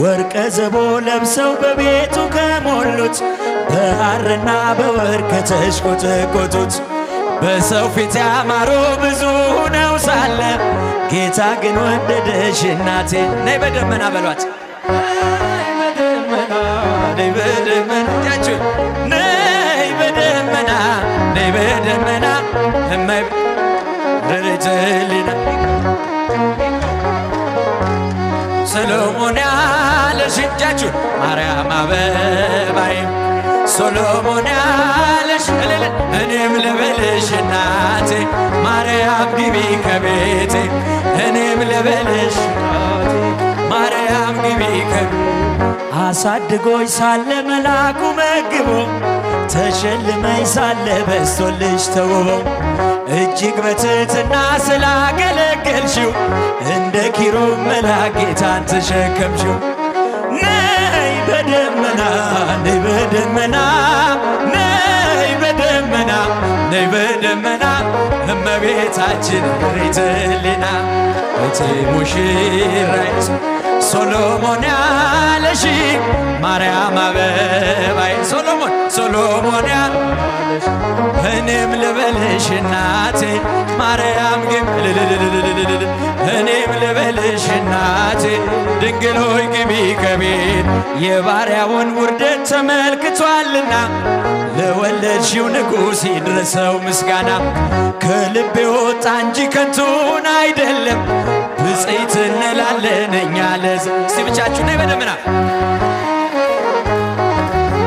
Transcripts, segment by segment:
ወርቀ ዘቦ ለብሰው በቤቱ ከሞሉት በሐርና በወርቅ ከተሽቆጠቆጡት በሰው ፊት ያማሩ ብዙ ሆነው ሳለ ጌታ ግን ወደደሽ እናቴ። ነይ በደመና በሏት፣ ነይ በደመና እጃችሁ፣ ነይ በደመና፣ ነይ በደመና እማይ ደረጀሊና ሰሎሞን ያለሽ እጃችሁ ማርያም አበባዬ ሰሎሞን ያለሽ እኔም ልበልሽ እናቴ ማርያም ግቢ ከቤቴ እኔም ልበልሽ ማርያም ግቢ አሳድጎኝ ሳለ መላኩ መግቦ ተሸልመኝ ሳለ በስቶልሽ ተውቦ እጅግ በትሕትና ስላገለገልሽው እንደ ኪሩብ መልአክ ጌታን ተሸከምሽው። ነይ በደመና ነይ በደመና ነይ በደመና ነይ በደመና እመቤታችን ሪትሊና እቴ ሙሽራዬ ሶሎሞን ያለሽ ማርያም አበባዬ ሶሎሞን ያለሽ እኔም ልበልሽ እናቴ ማርያም ግቢ እኔም ልበልሽ እናቴ ድንግል ሆይ ግቢ ከቤት የባሪያውን ውርደት ተመልክቷልና ለወለድሽው ንጉሥ ይድረሰው ምስጋና ከልቤ ወጣ እንጂ ከንቱን አይደለም ብፅዕት እንላለን እኛ እስቲ ብቻችሁ ነይ በደመና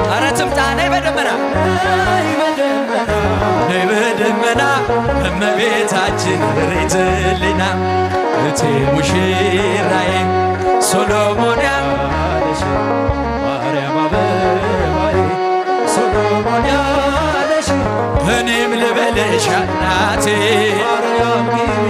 ኧረ ትምጣ ነይ በደመና ነይ በደመና እመቤታችን ሪትሊና እቴ ሙሽራዬ ሶሎሞን ያለሽ ማርያም አበባዬ ሶሎሞን ያለሽ እኔም ልበልሽ እናቴ ማርያም ግቢ